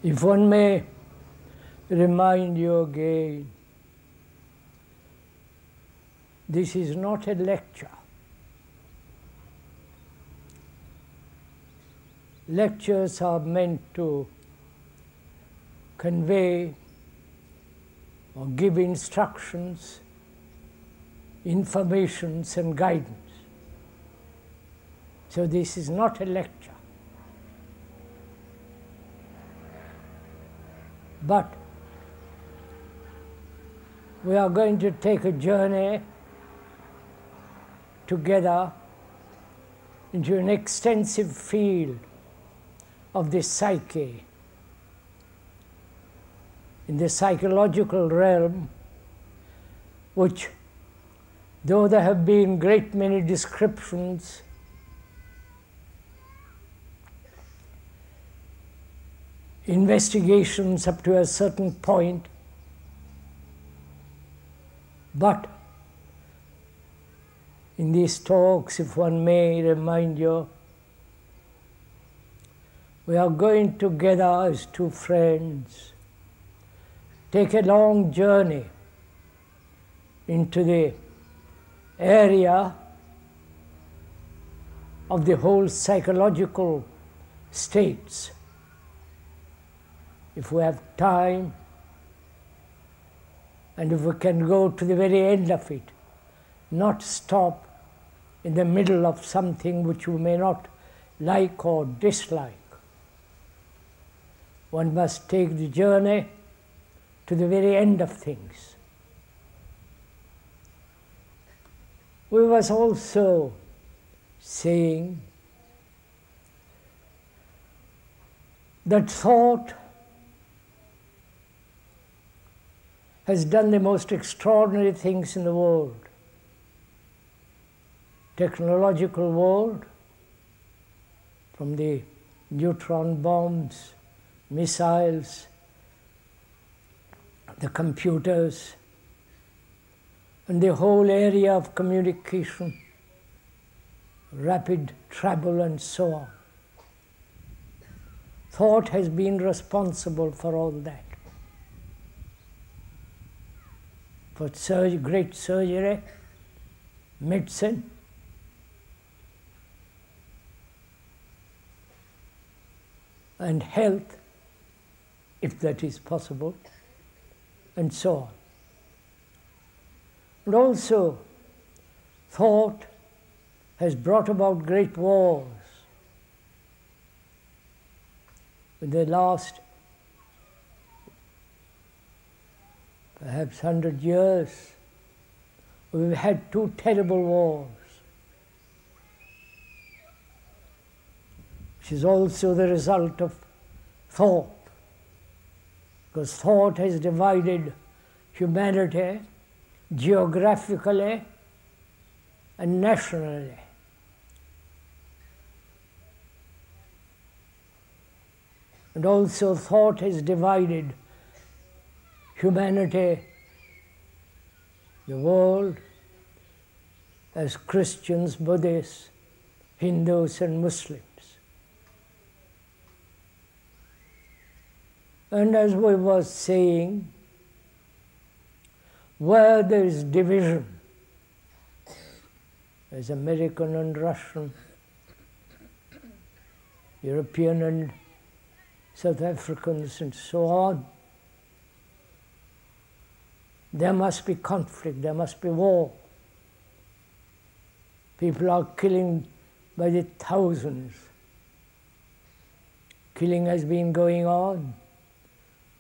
If one may remind you again, this is not a lecture. Lectures are meant to convey or give instructions, informations and guidance. So this is not a lecture. But we are going to take a journey together into an extensive field of the psyche. In the psychological realm, which, though there have been great many descriptions, investigations up to a certain point, but in these talks, if one may remind you, we are going together as two friends, take a long journey into the area of the whole psychological states. If we have time, and if we can go to the very end of it, not stop in the middle of something which we may not like or dislike. One must take the journey to the very end of things. We was also saying that thought has done the most extraordinary things in the world. Technological world, from the neutron bombs, missiles, the computers, and the whole area of communication, rapid travel and so on. Thought has been responsible for all that. For great surgery, medicine, and health, if that is possible, and so on. And also, thought has brought about great wars. In the last perhaps 100 years, we've had two terrible wars, which is also the result of thought, because thought has divided humanity geographically and nationally. And also thought has divided humanity, the world, as Christians, Buddhists, Hindus and Muslims. And as we were saying, where there is division, as American and Russian, European and South Africans and so on, there must be conflict, there must be war. People are killing by the thousands. Killing has been going on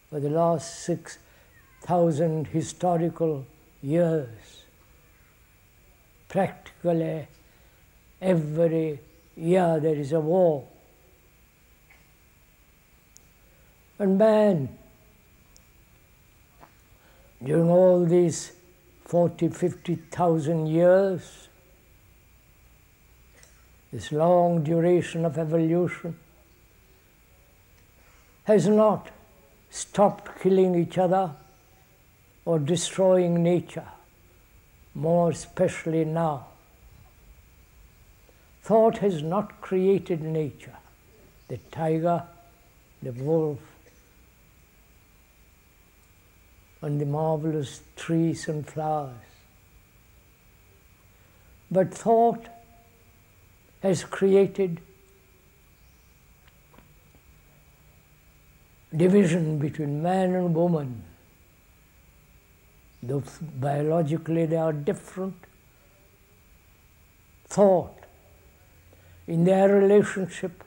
for the last 6,000 historical years. Practically every year there is a war. And man, during all these 40, 50,000 years, this long duration of evolution, has not stopped killing each other or destroying nature, more especially now. Thought has not created nature. The tiger, the wolf, and the marvelous trees and flowers. But thought has created division between man and woman. Though biologically they are different, thought in their relationship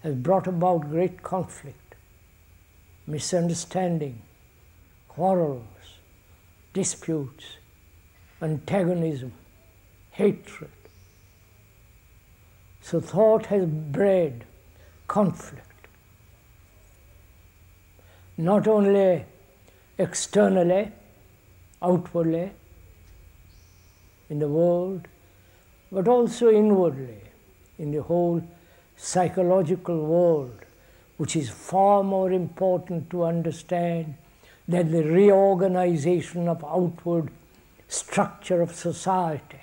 has brought about great conflict, misunderstanding, quarrels, disputes, antagonism, hatred. So thought has bred conflict, not only externally, outwardly, in the world, but also inwardly, in the whole psychological world, which is far more important to understand than the reorganization of outward structure of society.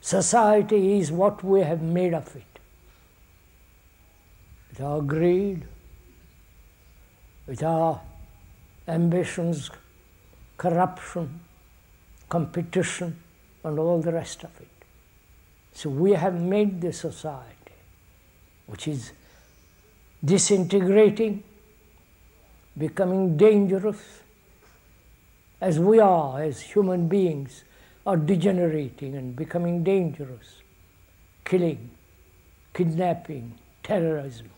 Society is what we have made of it. With our greed, with our ambitions, corruption, competition, and all the rest of it. So we have made the society, which is disintegrating, becoming dangerous, as we are, as human beings, are degenerating and becoming dangerous, killing, kidnapping, terrorism.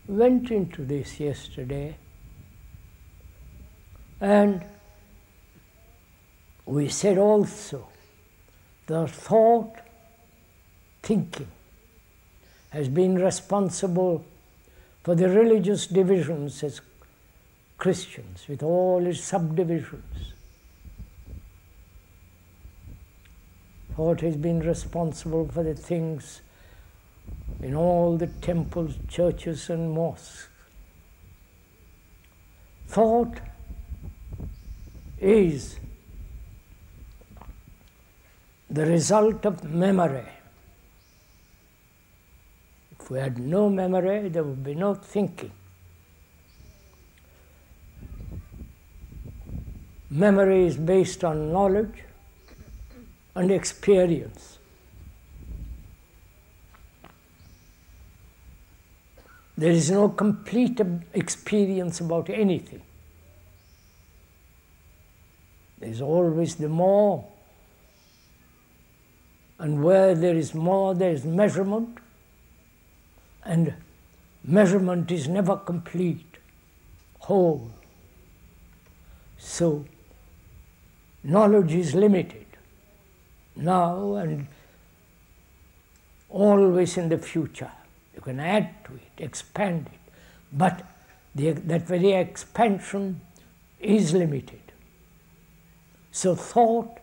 Went into this yesterday, and we said also the thought, thinking, has been responsible for the religious divisions as Christians, with all its subdivisions. Thought has been responsible for the things in all the temples, churches, and mosques. Thought is the result of memory. If we had no memory, there would be no thinking. Memory is based on knowledge and experience. There is no complete experience about anything. There's always the more. And where there is more, there is measurement. And measurement is never complete, whole. So, knowledge is limited now and always in the future. You can add to it, expand it, but that very expansion is limited. So thought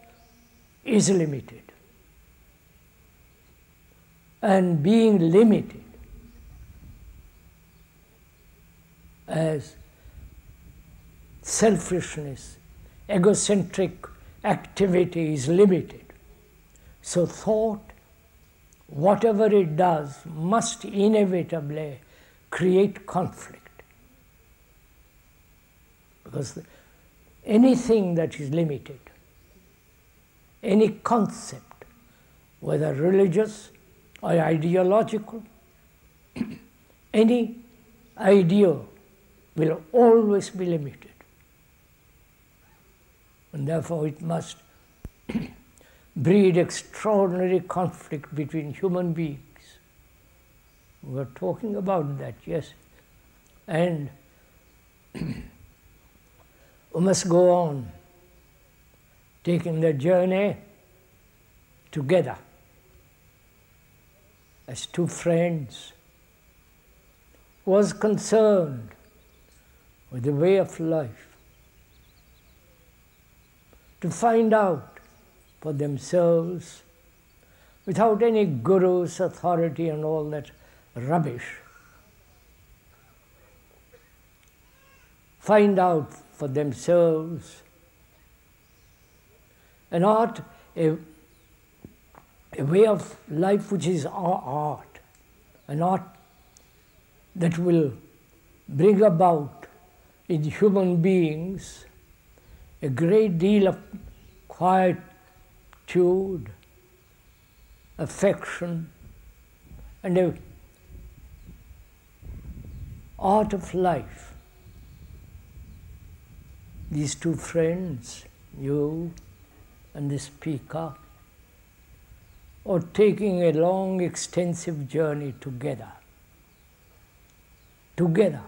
is limited. And being limited as selfishness, egocentric activity is limited. So thought, whatever it does, must inevitably create conflict. Because anything that is limited, any concept, whether religious or ideological, any ideal will always be limited. And therefore it must breed extraordinary conflict between human beings. We were talking about that, yes. And we must go on taking the journey together as two friends who was concerned with the way of life, to find out for themselves, without any guru's authority and all that rubbish, find out for themselves an art, a way of life which is our art, an art that will bring about in human beings a great deal of quietude, affection, and a art of life. These two friends, you and the speaker, are taking a long, extensive journey together. Together.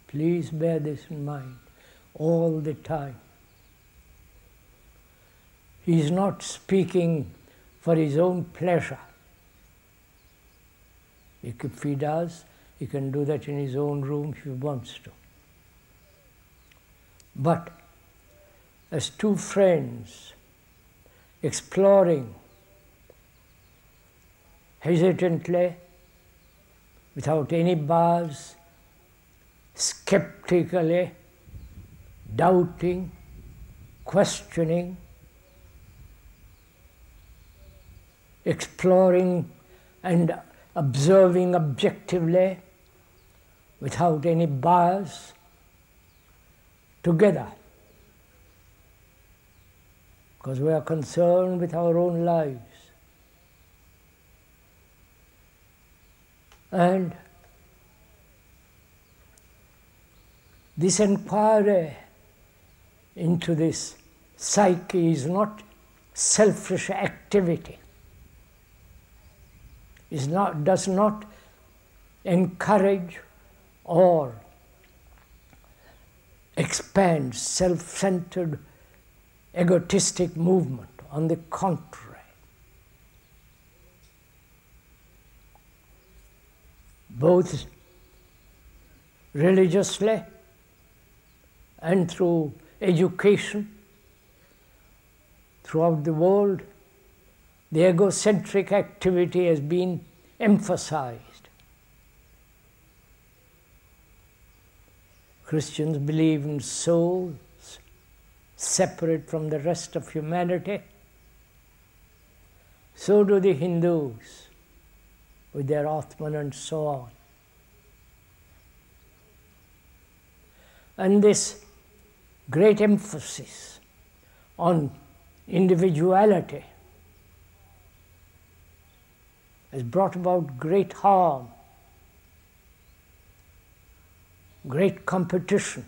Please bear this in mind all the time. He is not speaking for his own pleasure. If he does, he can do that in his own room if he wants to. But as two friends exploring hesitantly, without any bars, skeptically, doubting, questioning, exploring and observing objectively, without any bias, together. Because we are concerned with our own lives. And this inquiry into this psyche is not selfish activity. Does not encourage or expand self-centered, egotistic movement. On the contrary, both religiously and through education throughout the world, the egocentric activity has been emphasized. Christians believe in souls separate from the rest of humanity. So do the Hindus with their Atman and so on. And this great emphasis on individuality has brought about great harm, great competition,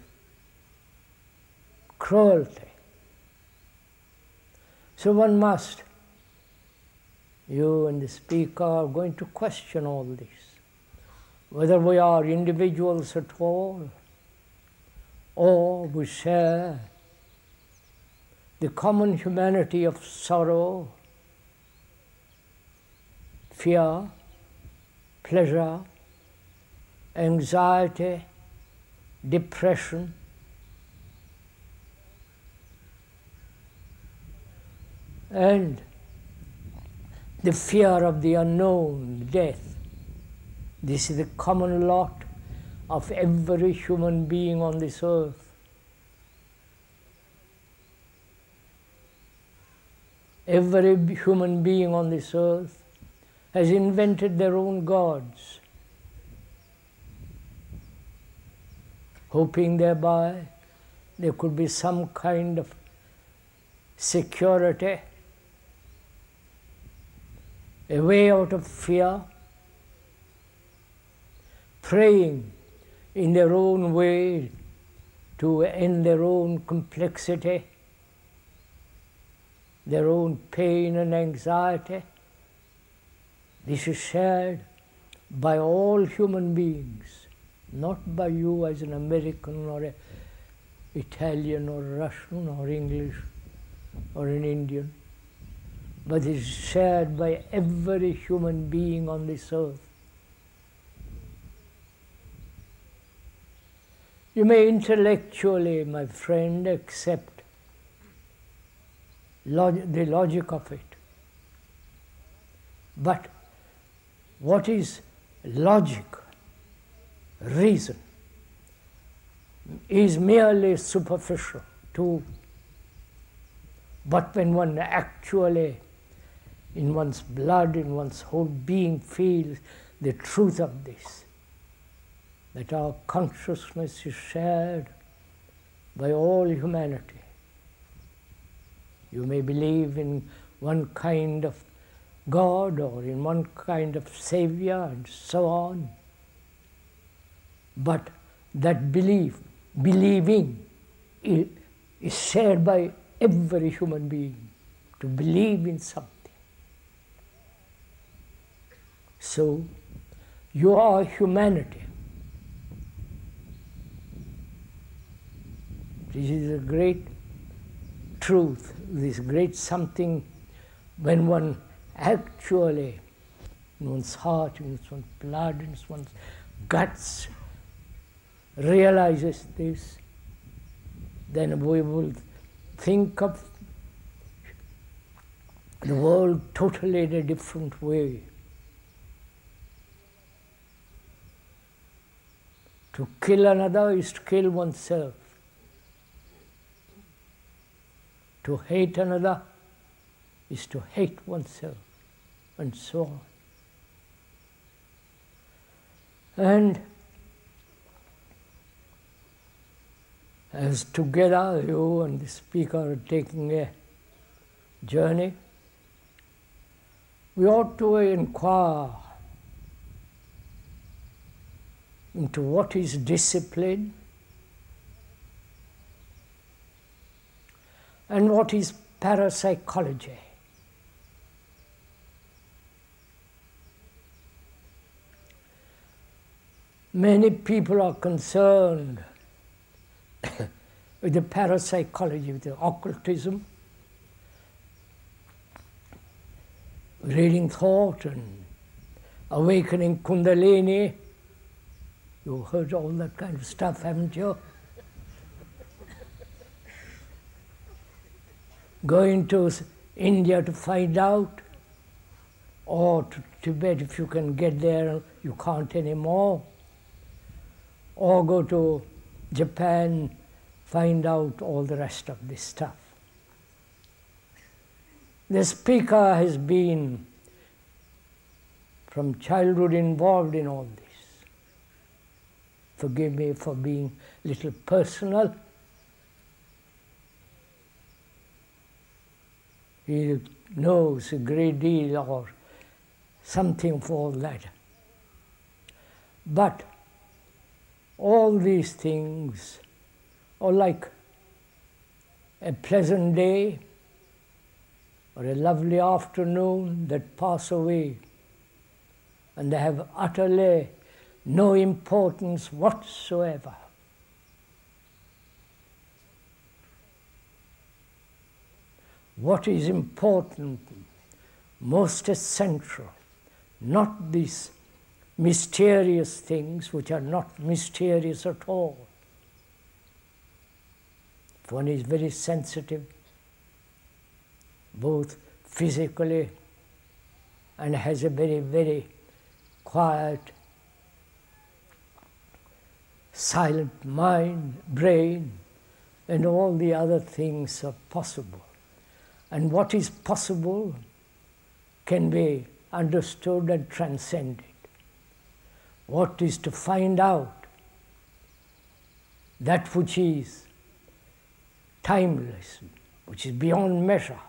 cruelty. So one must, you and the speaker are going to question all this, whether we are individuals at all, or we share the common humanity of sorrow, fear, pleasure, anxiety, depression, and the fear of the unknown, death. This is the common lot of every human being on this earth. Every human being on this earth has invented their own gods, hoping thereby there could be some kind of security, a way out of fear, praying in their own way to end their own complexity, their own pain and anxiety. This is shared by all human beings, not by you as an American or an Italian or Russian or English or an Indian, but it is shared by every human being on this earth. You may intellectually, my friend, accept the logic of it. But what is logic, reason, is merely superficial too. But when one actually, in one's blood, in one's whole being, feels the truth of this, that our consciousness is shared by all humanity. You may believe in one kind of God or in one kind of Savior and so on, but that believing is shared by every human being, to believe in something. So, you are humanity. This is a great truth, this great something when one actually, in one's heart, in one's blood, in one's guts, realizes this, then we will think of the world totally in a different way. To kill another is to kill oneself. To hate another is to hate oneself, and so on. And as together you and the speaker are taking a journey, we ought to inquire into what is discipline and what is parapsychology. Many people are concerned with the parapsychology, with the occultism, reading thought and awakening Kundalini. You've heard all that kind of stuff, haven't you? Going to India to find out, or to Tibet if you can get there, you can't anymore. Or go to Japan, find out all the rest of this stuff. The speaker has been from childhood involved in all this. Forgive me for being a little personal. He knows a great deal or something of all that. But all these things are like a pleasant day or a lovely afternoon that pass away, and they have utterly no importance whatsoever. What is important, most essential, not these mysterious things which are not mysterious at all. If one is very sensitive, both physically and has a very, very quiet, silent mind, brain, and all the other things are possible. And what is possible can be understood and transcended. What is to find out, that which is timeless, which is beyond measure,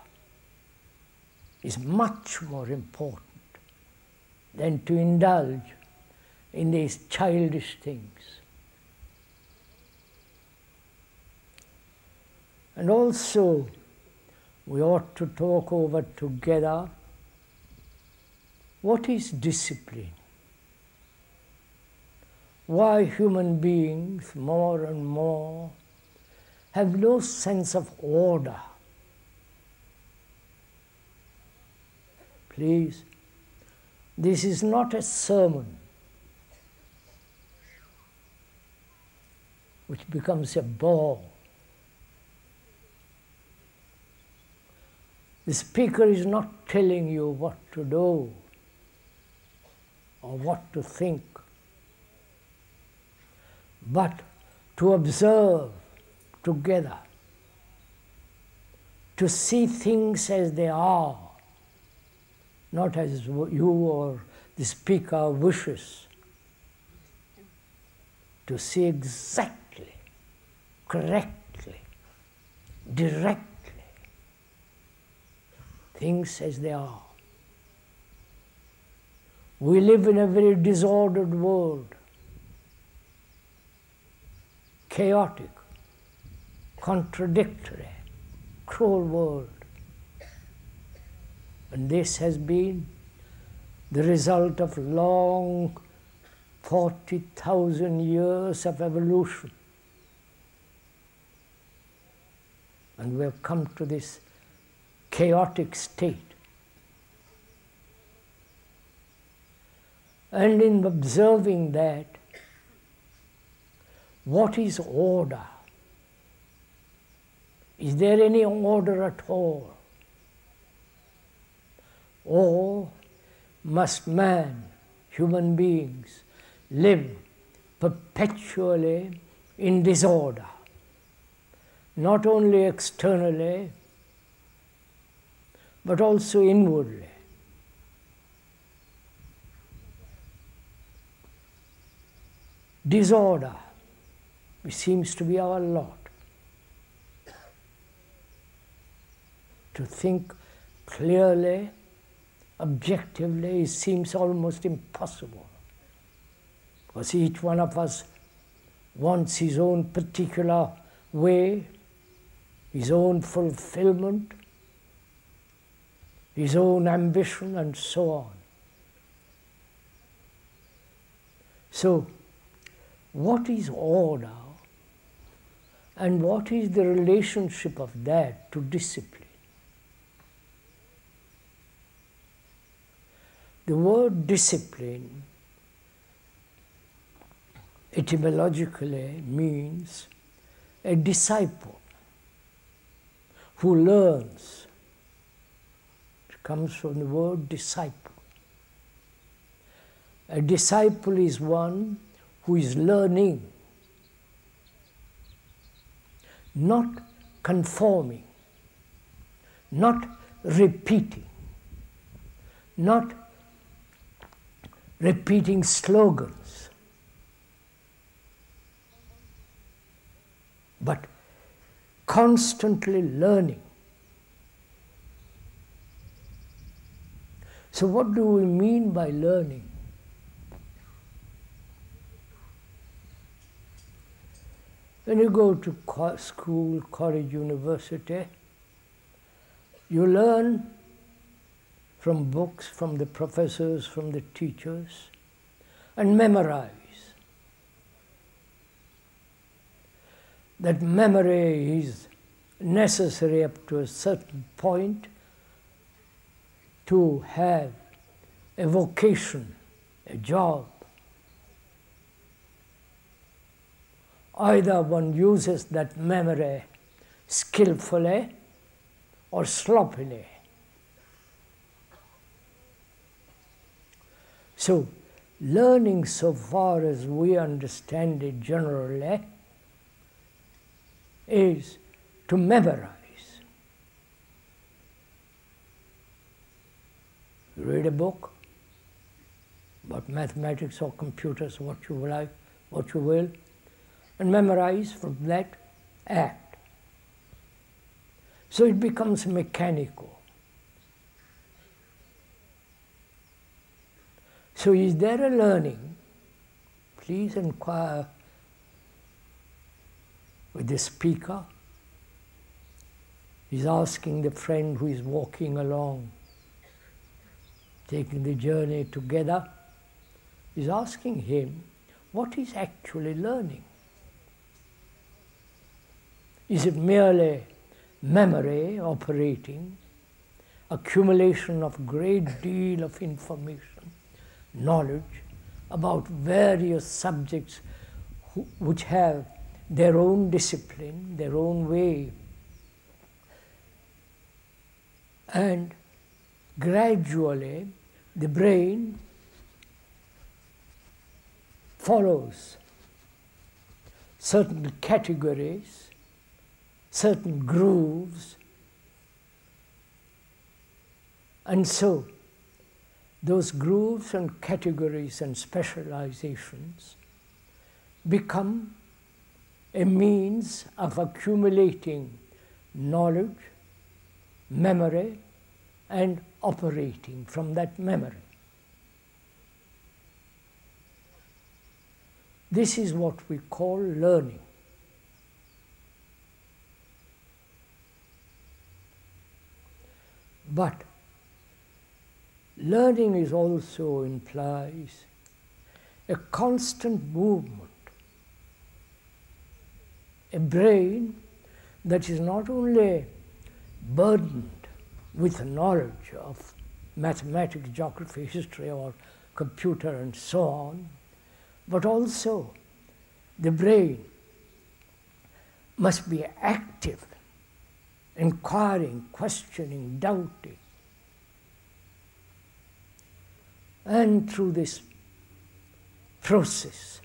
is much more important than to indulge in these childish things. And also, we ought to talk over together what is discipline. Why human beings more and more have no sense of order. Please, this is not a sermon which becomes a bore. The speaker is not telling you what to do or what to think, but to observe together, to see things as they are, not as you or the speaker wishes. to see exactly, correctly, directly things as they are. We live in a very disordered world, chaotic, contradictory, cruel world. And this has been the result of long 40,000 years of evolution. And we have come to this chaotic state. And in observing that, what is order? Is there any order at all? Or must man, human beings, live perpetually in disorder, not only externally, but also inwardly? Disorder, which seems to be our lot. To think clearly, objectively, it seems almost impossible. Because each one of us wants his own particular way, his own fulfillment, his own ambition, and so on. So, what is order, and what is the relationship of that to discipline? The word discipline etymologically means a disciple who learns. It comes from the word disciple. A disciple is one who is learning, not conforming, not repeating, not repeating slogans, but constantly learning. So what do we mean by learning? When you go to school, college, university, you learn from books, from the professors, from the teachers, and memorize. That memory is necessary up to a certain point to have a vocation, a job. Either one uses that memory skillfully or sloppily. So, learning, so far as we understand it generally, is to memorize. You read a book about mathematics or computers, what you like, what you will, and memorize from that act. So it becomes mechanical. So is there a learning? Please inquire with the speaker. He's asking the friend who is walking along, taking the journey together. He's asking him, what is actually learning? Is it merely memory operating, accumulation of great deal of information, knowledge about various subjects which have their own discipline, their own way, and gradually the brain follows certain categories, certain grooves, and so those grooves and categories and specializations become a means of accumulating knowledge, memory, and operating from that memory. This is what we call learning. But learning is also implies a constant movement, a brain that is not only burdened with knowledge of mathematics, geography, history, or computer, and so on, but also the brain must be active, inquiring, questioning, doubting. And through this process,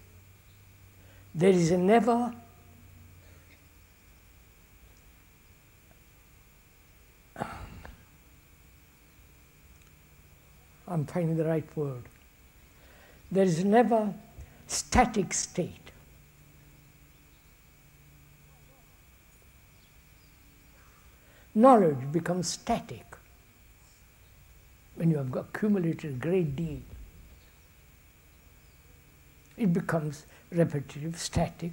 there is a never I'm finding the right word. There is never static state. Knowledge becomes static when you have accumulated a great deal. It becomes repetitive, static.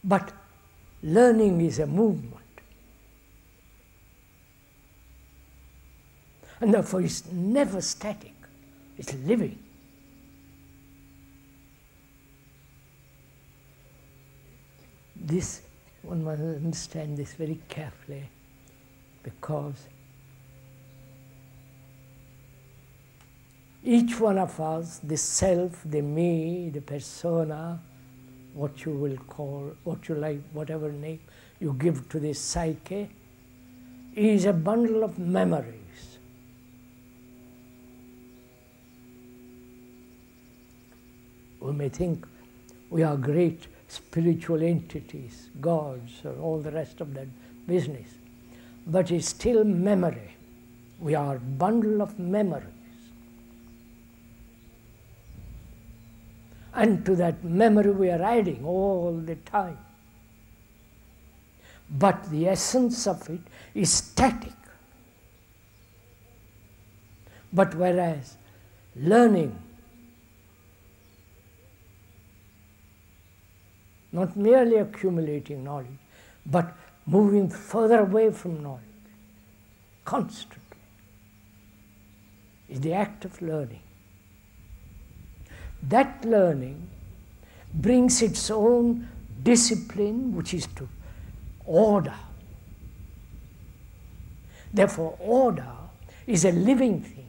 But learning is a movement. And therefore it's never static, it's living. This, one must understand this very carefully, because each one of us, the self, the me, the persona, what you will call, what you like, whatever name you give to this psyche, is a bundle of memories. We may think we are great spiritual entities, gods, or all the rest of that business, but it's still memory. We are a bundle of memories. And to that memory we are adding all the time. But the essence of it is static. But whereas learning, not merely accumulating knowledge, but moving further away from knowledge, constantly, is the act of learning. That learning brings its own discipline, which is to order. Therefore, order is a living thing,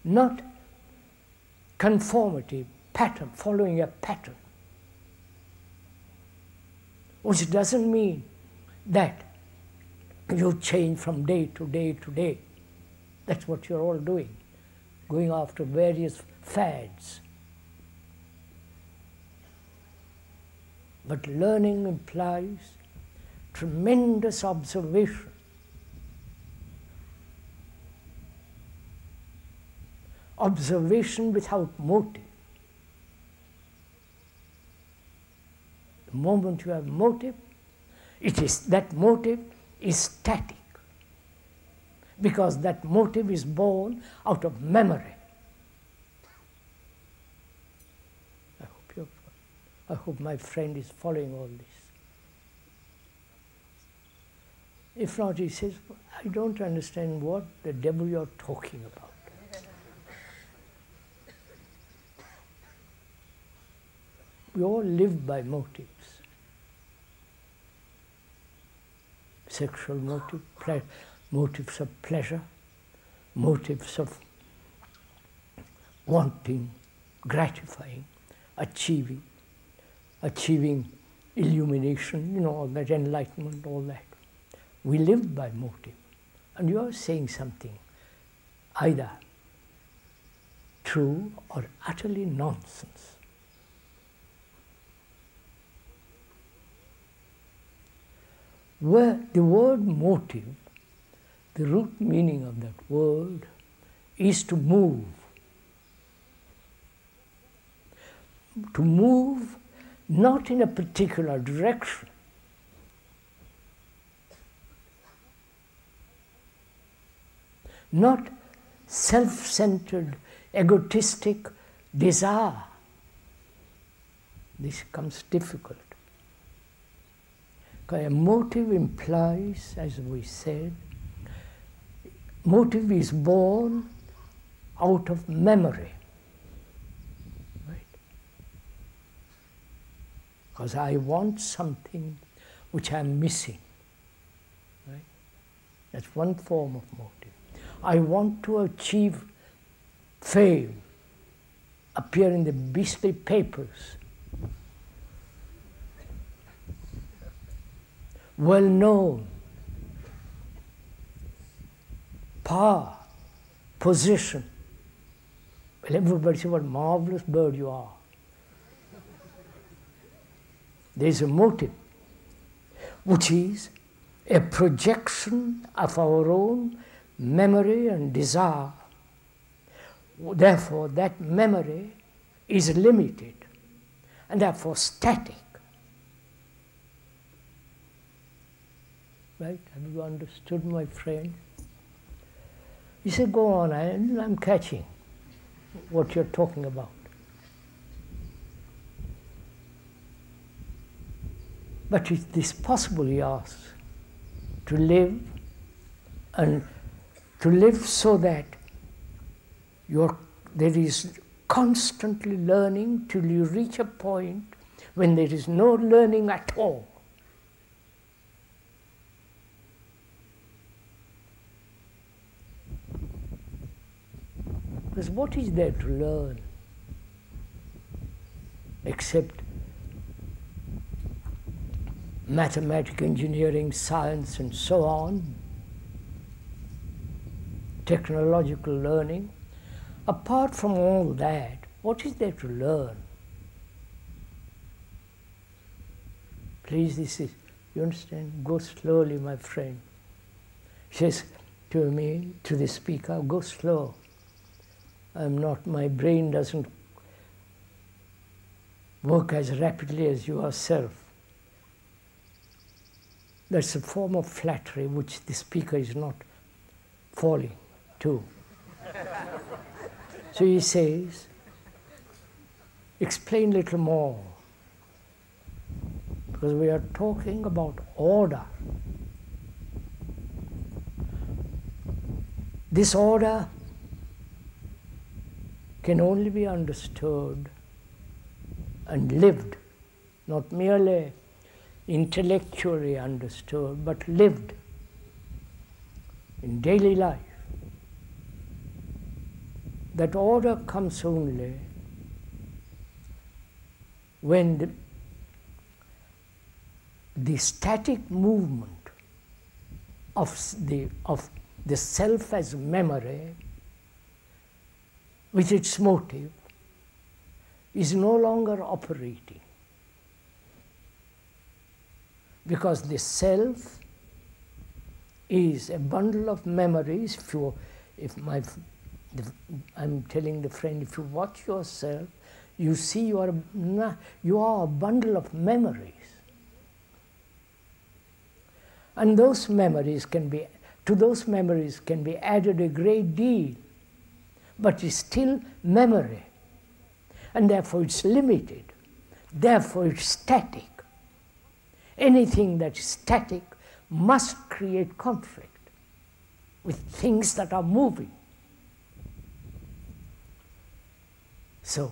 not conformity, pattern, following a pattern, which doesn't mean that you change from day to day to day. That's what you're all doing, going after various fads. But learning implies tremendous observation. Observation without motive. The moment you have motive, that motive is static, because that motive is born out of memory. I hope my friend is following all this. If not, he says, I don't understand what the devil you're talking about. We all live by motives. Sexual motive, motives of pleasure, motives of wanting, gratifying, achieving illumination, all that, enlightenment, all that. We live by motive. And you are saying something either true or utterly nonsense. Where the word motive, the root meaning of that word is to move. to move not in a particular direction. Not self-centered, egotistic desire. This becomes difficult. Because a motive implies, as we said, motive is born out of memory. Right? Because I want something which I'm missing. Right? That's one form of motive. I want to achieve fame, appear in the beastly papers, well known, power, position. Well, everybody says, what a marvelous bird you are. There's a motive, which is a projection of our own memory and desire. Therefore, that memory is limited and therefore static. Right? Have you understood, my friend? He said, go on, I'm catching what you're talking about. But is this possible, he asks, to live and to live so that there is constantly learning till you reach a point when there is no learning at all. Because what is there to learn except mathematics, engineering, science, and so on, technological learning? Apart from all that, what is there to learn? Please, this is, you understand? Go slowly, my friend. He says to me, to the speaker, go slow. My brain doesn't work as rapidly as yourself. That's a form of flattery which the speaker is not falling to. So he says, explain a little more, because we are talking about order. This order can only be understood and lived, not merely intellectually understood, but lived in daily life. That order comes only when the static movement of the self as memory, with its motive, is no longer operating. Because the self is a bundle of memories. I'm telling the friend, if you watch yourself, you see you are a bundle of memories. And to those memories can be added a great deal, but it's still memory. And therefore it's limited. Therefore it's static. Anything that is static must create conflict with things that are moving. So,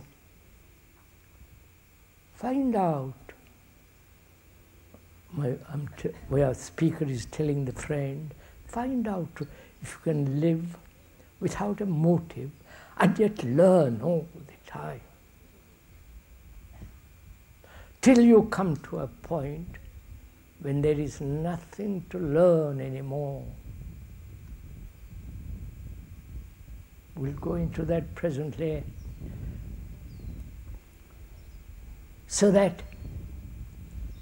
find out, where a speaker is telling the friend, find out if you can live without a motive and yet learn all the time. Till you come to a point when there is nothing to learn anymore. We'll go into that presently. So that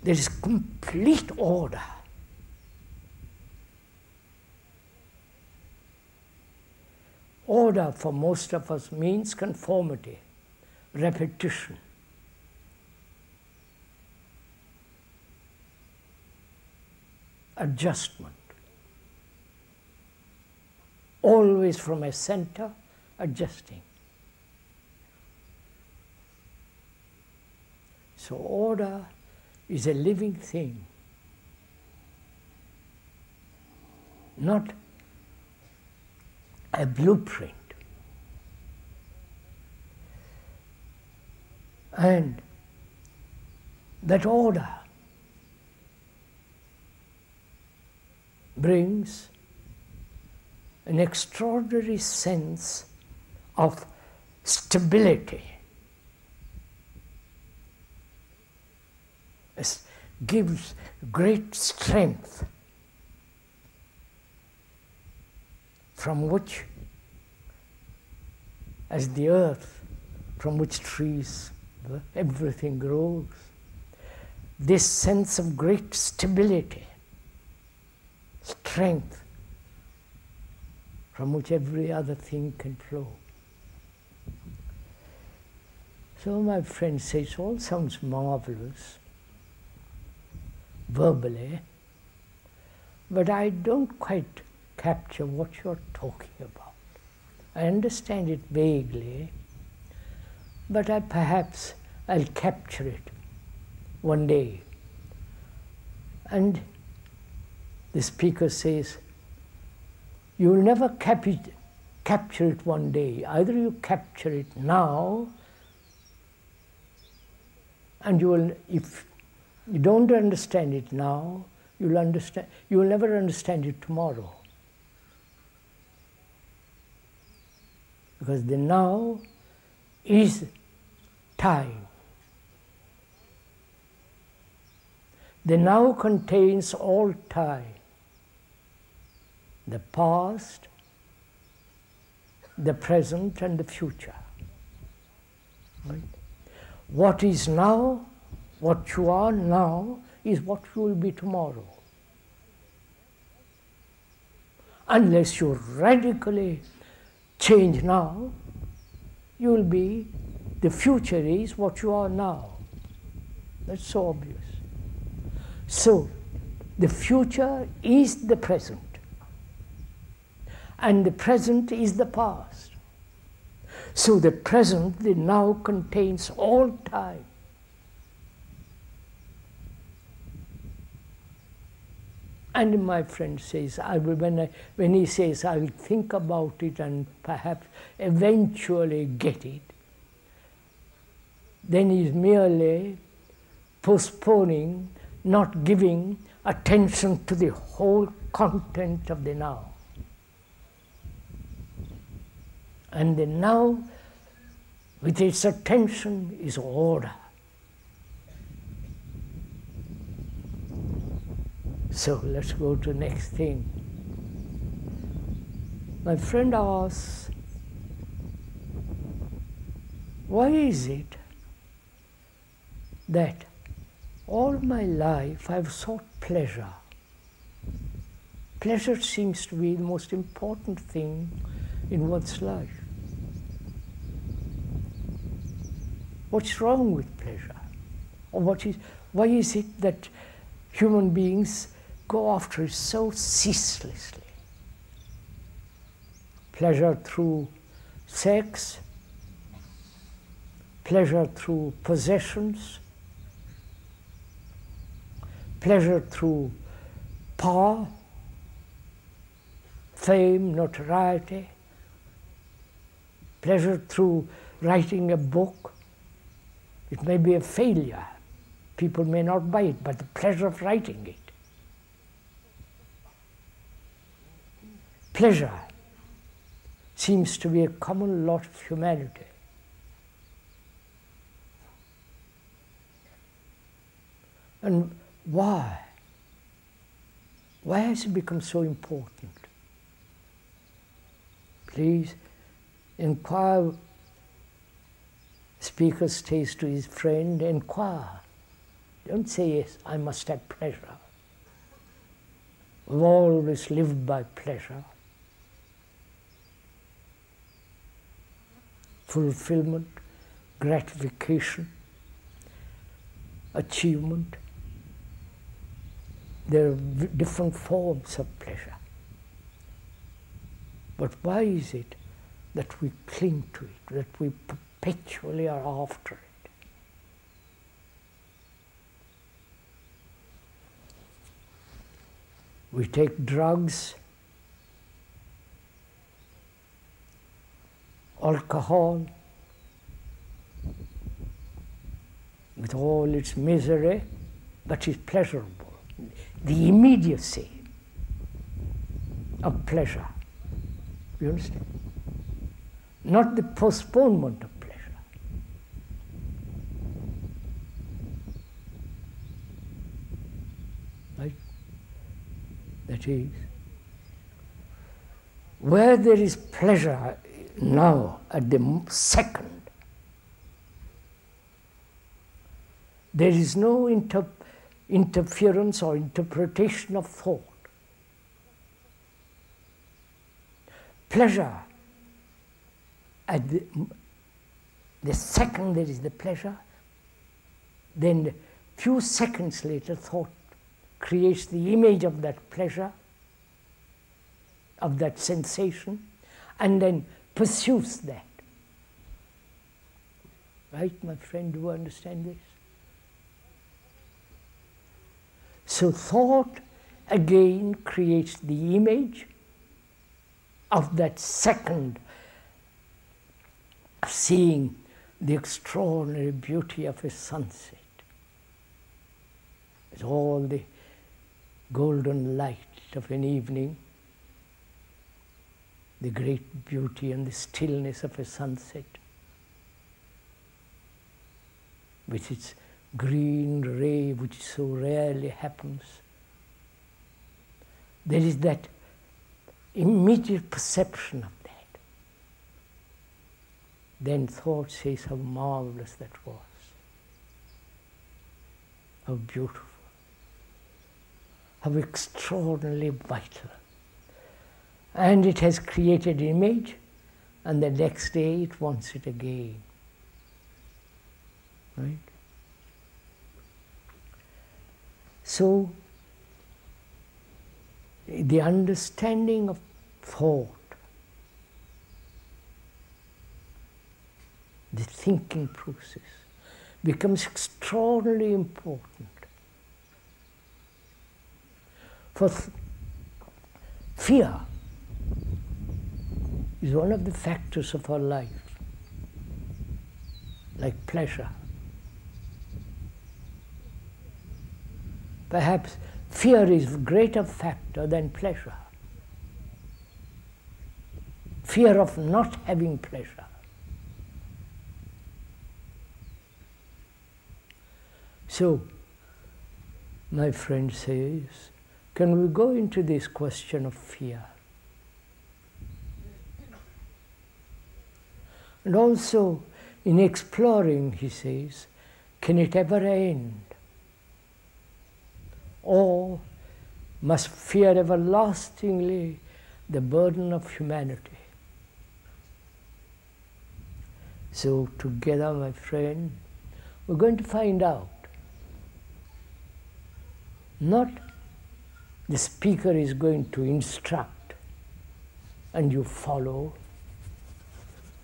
there is complete order. Order for most of us means conformity, repetition, adjustment. Always from a center, adjusting. So order is a living thing, not a blueprint. And that order brings an extraordinary sense of stability. It gives great strength from which, as the earth from which trees, everything grows, this sense of great stability, strength, from which every other thing can flow. So my friend says, it all sounds marvelous, verbally, but I don't quite capture what you're talking about. I understand it vaguely, but perhaps I'll capture it one day. And the speaker says, you'll never capture it one day. Either you capture it now, and if you don't understand it now, you will never understand it tomorrow. Because the now is time. The now contains all time. The past, the present, and the future. Right? What is now, what you are now, is what you will be tomorrow. Unless you radically change now, you will be, the future is what you are now. That's so obvious. So, the future is the present, and the present is the past. So the present, the now, contains all time. And my friend says, when he says, I will think about it and perhaps eventually get it, then he's merely postponing, not giving attention to the whole content of the now. And the now, with its attention, is order. So let's go to the next thing. My friend asks, why is it that all my life I've sought pleasure? Pleasure seems to be the most important thing in one's life. What's wrong with pleasure? Or why is it that human beings go after it so ceaselessly? Pleasure through sex, pleasure through possessions, pleasure through power, fame, notoriety, pleasure through writing a book. It may be a failure. People may not buy it, but the pleasure of writing it. Pleasure seems to be a common lot of humanity. And why? Why has it become so important? Please inquire. Speaker says to his friend, inquire. Don't say, yes, I must have pleasure. We've always lived by pleasure. Fulfillment, gratification, achievement. There are different forms of pleasure. But why is it that we cling to it, that we perpetually are after it? We take drugs, alcohol, with all its misery, but it's pleasurable. The immediacy of pleasure. You understand? Not the postponement of pleasure. Right? That is, where there is pleasure now at the second, there is no interference or interpretation of thought. Pleasure, at the second there is the pleasure, then a few seconds later thought creates the image of that pleasure, of that sensation, and then pursues that. Right, my friend, do you understand this? So thought again creates the image of that second of seeing the extraordinary beauty of a sunset, with all the golden light of an evening, the great beauty and the stillness of a sunset, with its green ray which so rarely happens. There is that immediate perception of that. Then thought says how marvelous that was, how beautiful, how extraordinarily vital. And it has created an image, and the next day it wants it again. Right? So, the understanding of thought, the thinking process, becomes extraordinarily important. For fear is one of the factors of our life, like pleasure. Perhaps fear is a greater factor than pleasure. Fear of not having pleasure. So, my friend says, can we go into this question of fear? And also, in exploring, he says, can it ever end? Or must fear everlastingly the burden of humanity? So together, my friend, we're going to find out. Not the speaker is going to instruct and you follow,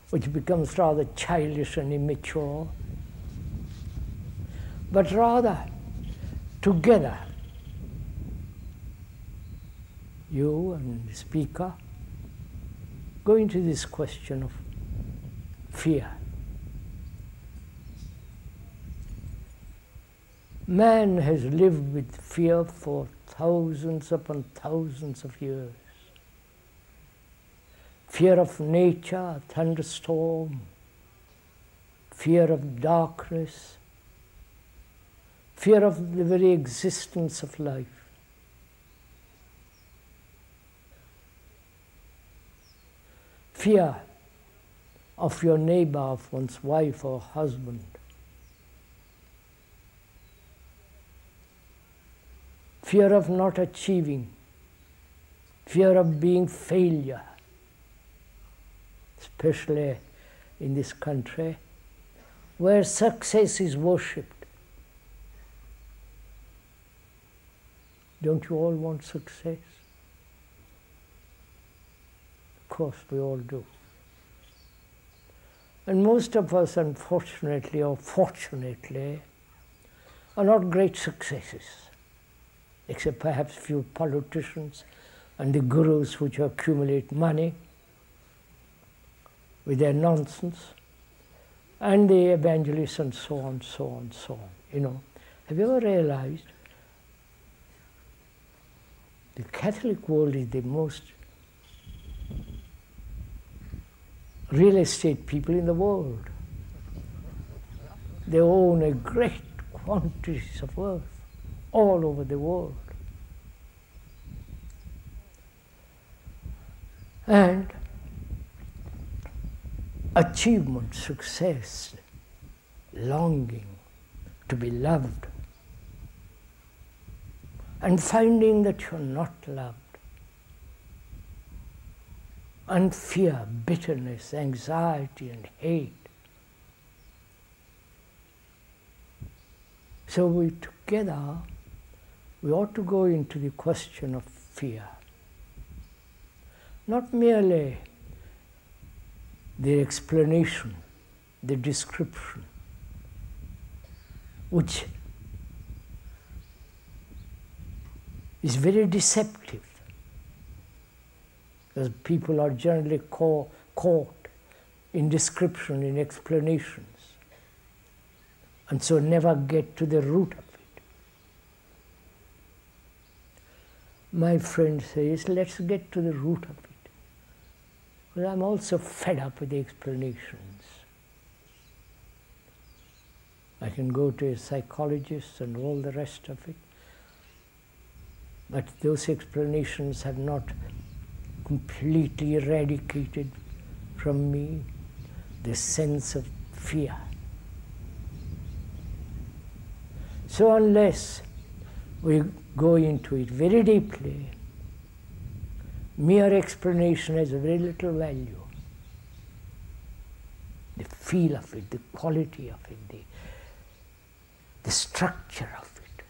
which becomes rather childish and immature, but rather together, you and the speaker, go into this question of fear. Man has lived with fear for thousands upon thousands of years. Fear of nature, a thunderstorm, fear of darkness, fear of the very existence of life. Fear of your neighbor, of one's wife or husband. Fear of not achieving. Fear of being failure. Especially in this country, where success is worshipped. Don't you all want success? Of course, we all do. And most of us, unfortunately or fortunately, are not great successes, except perhaps few politicians and the gurus which accumulate money with their nonsense, and the evangelists and so on, so on, so on. You know, have you ever realized the Catholic world is the most real estate people in the world? They own a great quantities of earth all over the world. And achievement, success, longing to be loved, and finding that you're not loved, and fear, bitterness, anxiety, and hate. So we ought to go into the question of fear. Not merely the explanation, the description, which is very deceptive, because people are generally caught in description, in explanations, and so never get to the root of it. My friend says, let's get to the root of it. Well, I'm also fed up with the explanations. I can go to a psychologist and all the rest of it, but those explanations have not completely eradicated from me the sense of fear. So unless we go into it very deeply, mere explanation has very little value. The feel of it, the quality of it, the structure of it.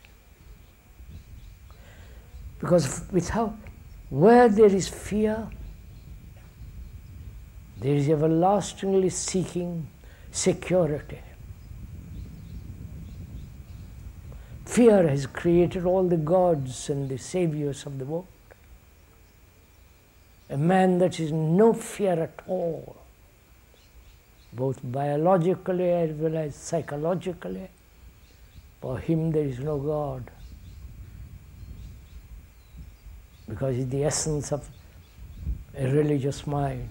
Because where there is fear, there is everlastingly seeking security. Fear has created all the gods and the saviors of the world. A man that is no fear at all, both biologically as well as psychologically, for him there is no God, because it's the essence of a religious mind.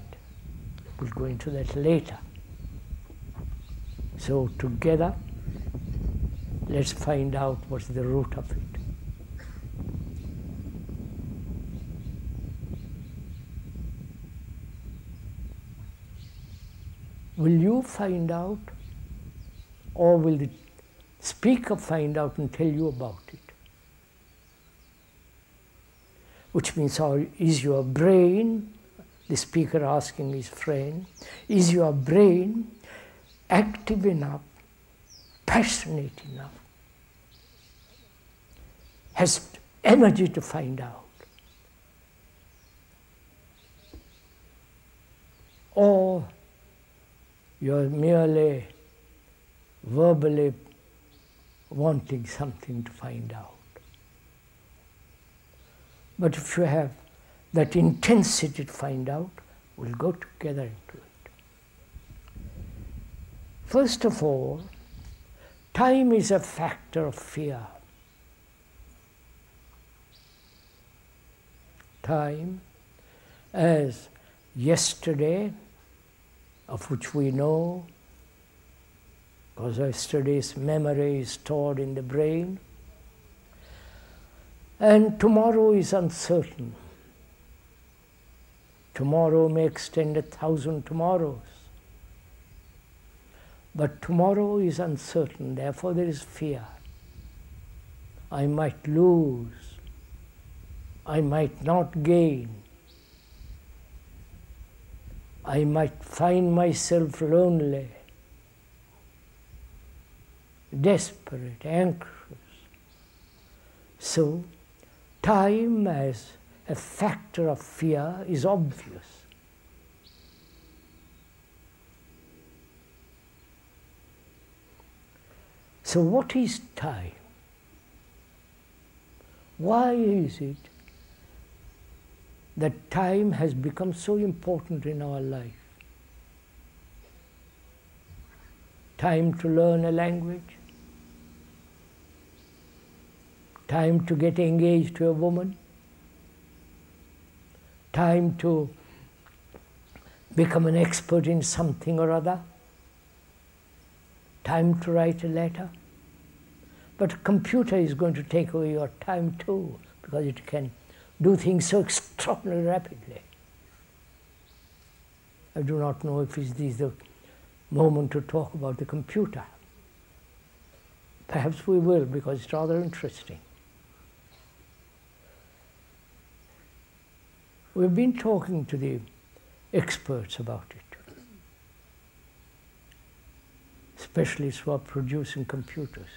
We'll go into that later. So together, let's find out what's the root of it. Will you find out, or will the speaker find out and tell you about it? Which means, is your brain, the speaker asking his friend, is your brain active enough, passionate enough, has energy to find out? Or you're merely verbally wanting something to find out. But if you have that intensity to find out, we'll go together into it. First of all, time is a factor of fear. Time, as yesterday, of which we know, because yesterday's memory is stored in the brain, and tomorrow is uncertain. Tomorrow may extend 1,000 tomorrows. But tomorrow is uncertain, therefore there is fear. I might lose. I might not gain. I might find myself lonely, desperate, anxious. So, time as a factor of fear is obvious. So what is time? Why is it that time has become so important in our life? Time to learn a language, time to get engaged to a woman, time to become an expert in something or other, time to write a letter. But a computer is going to take away your time too, because it can do things so extraordinarily rapidly. I do not know if this is the moment to talk about the computer. Perhaps we will, because it's rather interesting. We've been talking to the experts about it, specialists who are producing computers.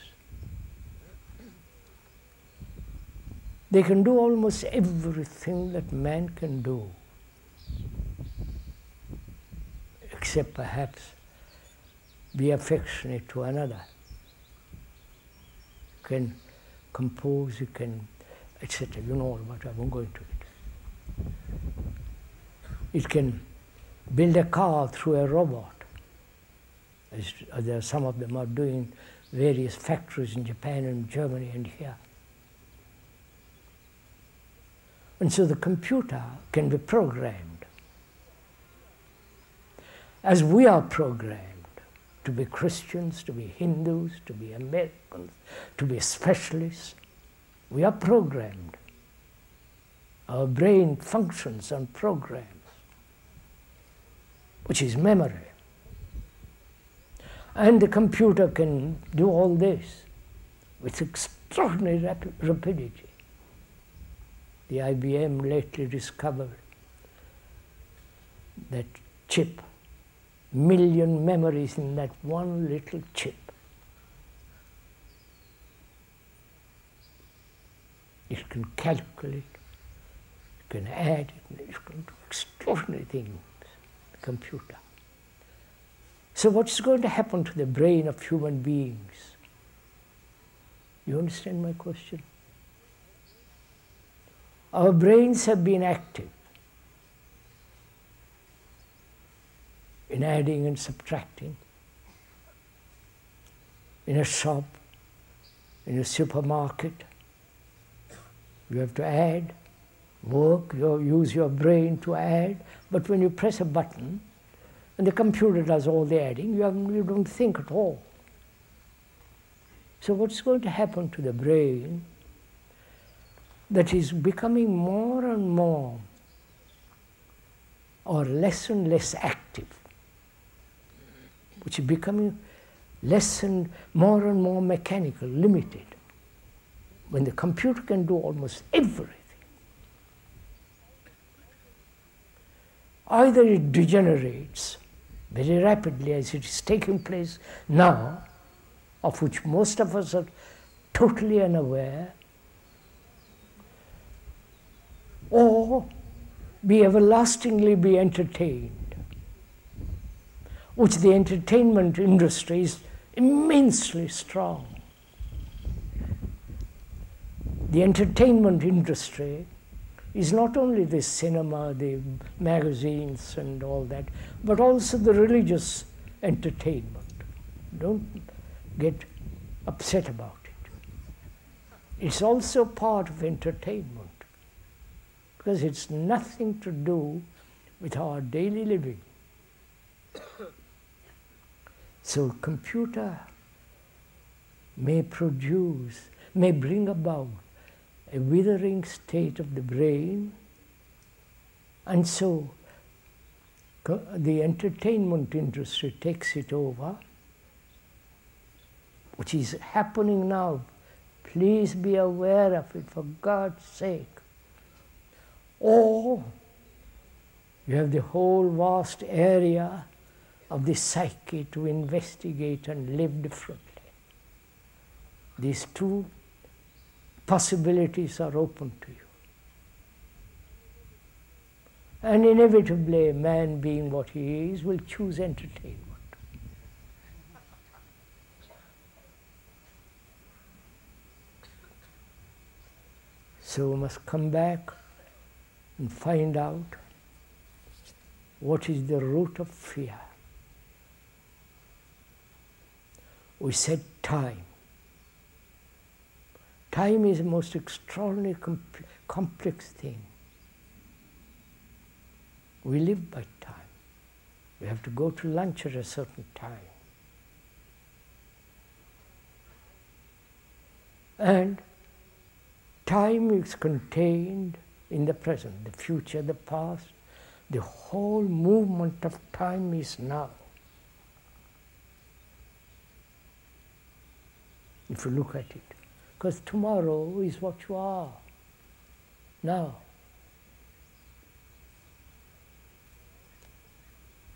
They can do almost everything that man can do, except perhaps be affectionate to another. You can compose, you can, etc. You know all about it, I won't go into it. It can build a car through a robot. There are some of them are doing various factories in Japan and Germany and here. And so the computer can be programmed, as we are programmed to be Christians, to be Hindus, to be Americans, to be specialists. We are programmed. Our brain functions on programs, which is memory. And the computer can do all this with extraordinary rapidity. The IBM lately discovered that chip, million memories in that one little chip. It can calculate, it can add, it can do extraordinary things, the computer. So what's going to happen to the brain of human beings? You understand my question? Our brains have been active in adding and subtracting. In a shop, in a supermarket, you have to add, work, you use your brain to add, but when you press a button and the computer does all the adding, you don't think at all. So what's going to happen to the brain that is becoming more and more or less and less active, which is becoming less and more mechanical, limited, when the computer can do almost everything? Either it degenerates very rapidly, as it is taking place now, of which most of us are totally unaware, or be everlastingly be entertained, which the entertainment industry is immensely strong. The entertainment industry is not only the cinema, the magazines and all that, but also the religious entertainment. Don't get upset about it. It's also part of entertainment, because it's nothing to do with our daily living. So computer may bring about a withering state of the brain, and so the entertainment industry takes it over, which is happening now. Please be aware of it, for God's sake. Or you have the whole vast area of the psyche to investigate and live differently. These two possibilities are open to you. And inevitably, a man being what he is will choose entertainment. So we must come back and find out what is the root of fear. We said time. Time is the most extraordinary, complex thing. We live by time. We have to go to lunch at a certain time. And time is contained in the present, the future, the past. The whole movement of time is now. If you look at it. Because tomorrow is what you are now.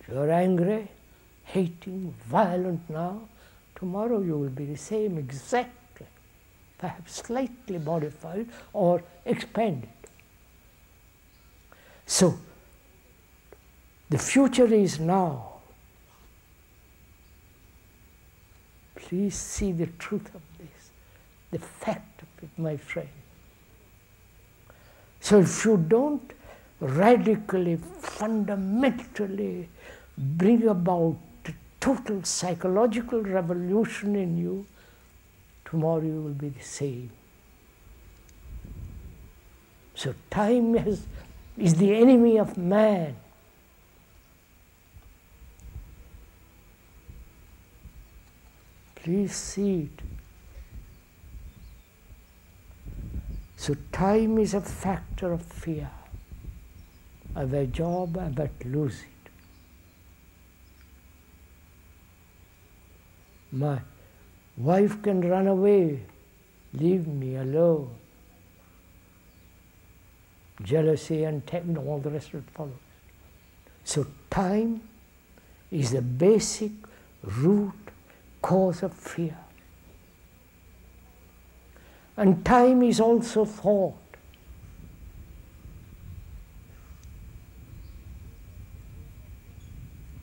If you are angry, hating, violent now, tomorrow you will be the same exactly, perhaps slightly modified or expanded. So, the future is now. Please see the truth of this, the fact of it, my friend. So if you don't radically, fundamentally bring about a total psychological revolution in you, tomorrow you will be the same. So time is the enemy of man. Please see it. So time is a factor of fear. I have a job, I might lose it. My wife can run away, leave me alone. Jealousy and all the rest of it follows. So time is the basic root cause of fear. And time is also thought.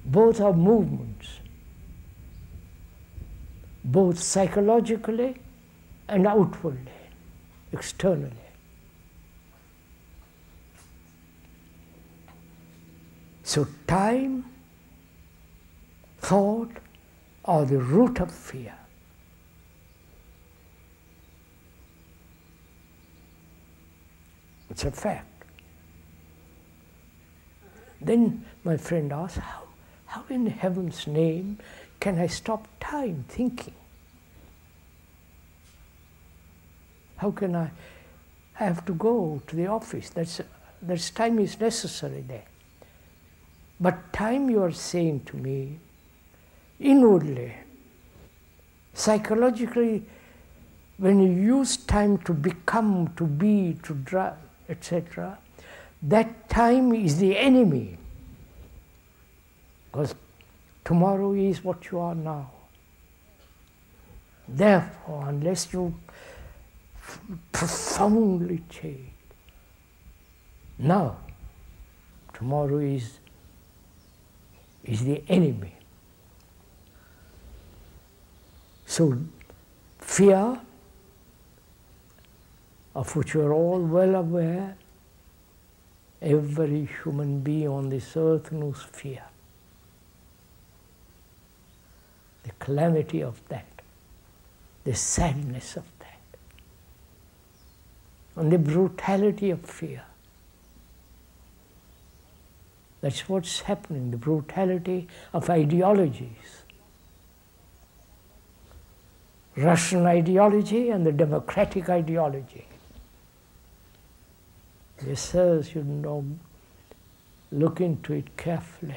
Both are movements, both psychologically and outwardly, externally. So time, thought are the root of fear. It's a fact. Then my friend asked, how in heaven's name can I stop time thinking? How can I have to go to the office? That's time is necessary there. But time, you are saying to me, inwardly, psychologically, when you use time to become, to be, to drive, etc., that time is the enemy. Because tomorrow is what you are now. Therefore, unless you profoundly change, now, tomorrow is the enemy. So, fear, of which you are all well aware, every human being on this earth knows fear. The calamity of that, the sadness of that, and the brutality of fear. That's what's happening, the brutality of ideologies. Russian ideology and the democratic ideology. Yes, sirs, you know, look into it carefully.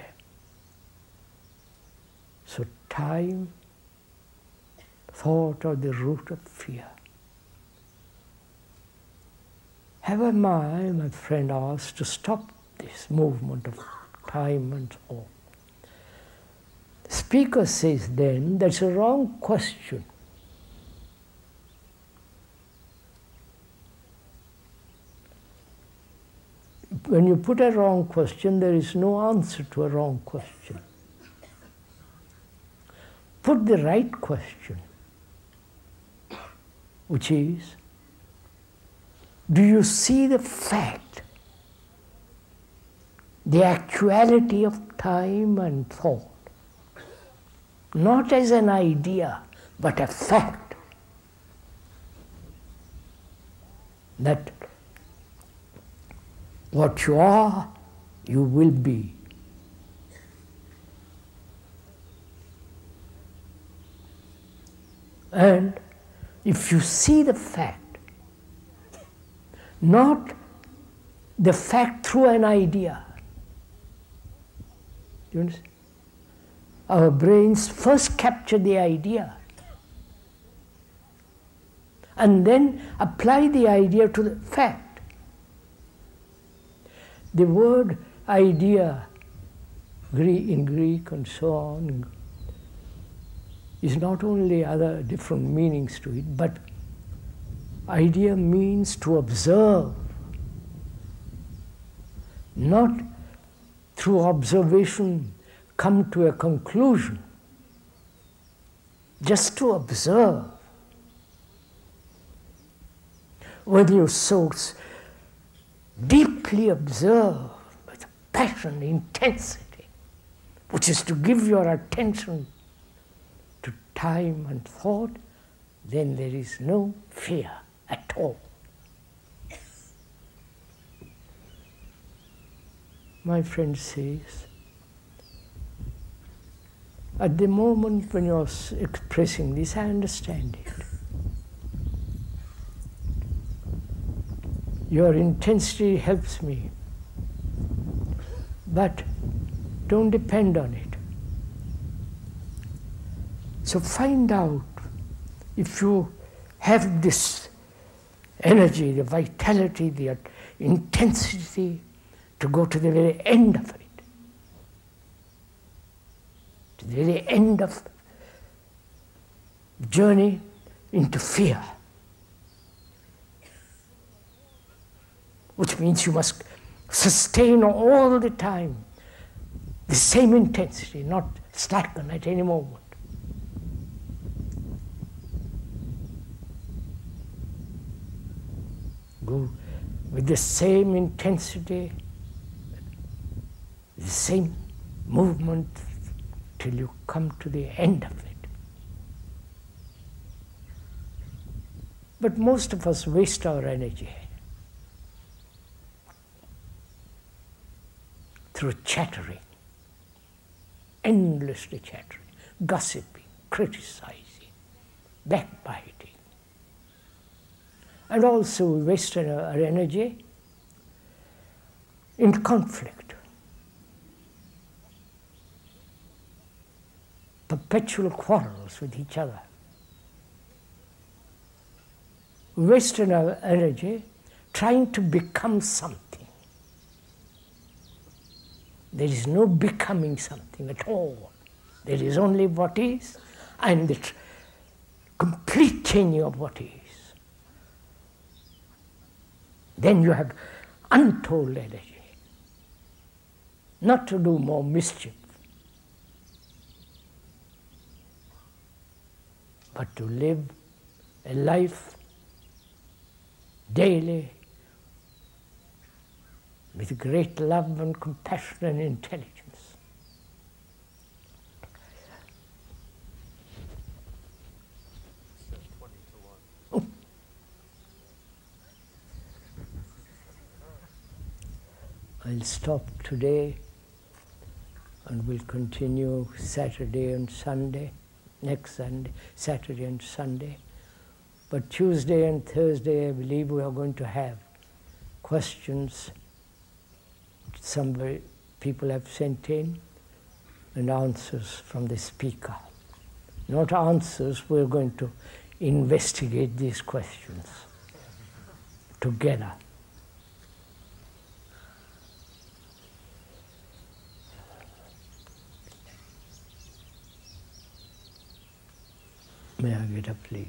So time, thought are the root of fear. Have I, my friend asked, to stop this movement of time and thought? The speaker says then, that's a wrong question. when you put a wrong question, there is no answer to a wrong question. Put the right question, which is, do you see the fact, the actuality of time and thought, not as an idea, but a fact, that what you are, you will be. And if you see the fact, not the fact through an idea, you understand? Our brains first capture the idea and then apply the idea to the fact. The word idea in Greek and so on is not only other different meanings to it, but idea means to observe, not through observation come to a conclusion, just to observe. When you so deeply observe with passion, intensity, which is to give your attention to time and thought, then there is no fear at all. My friend says, at the moment when you're expressing this, I understand it. Your intensity helps me, but don't depend on it. So find out if you have this energy, the vitality, the intensity to go to the very end of it, to the very end of the journey into fear, which means you must sustain all the time the same intensity, not slacken at any moment. Go with the same intensity, the same movement till you come to the end of it. But most of us waste our energy through chattering, endlessly chattering, gossiping, criticizing, backbiting. And also we waste our energy in conflict, perpetual quarrels with each other. We waste our energy trying to become something. There is no becoming something at all. There is only what is and the complete changing of what is. Then you have untold energy, not to do more mischief, but to live a life daily with great love and compassion and intelligence. I'll stop today and we'll continue Saturday and Sunday, next Sunday, Saturday and Sunday. But Tuesday and Thursday, I believe we are going to have questions some people have sent in and answers from the speaker. Not answers, we're going to investigate these questions together. May I get up, please?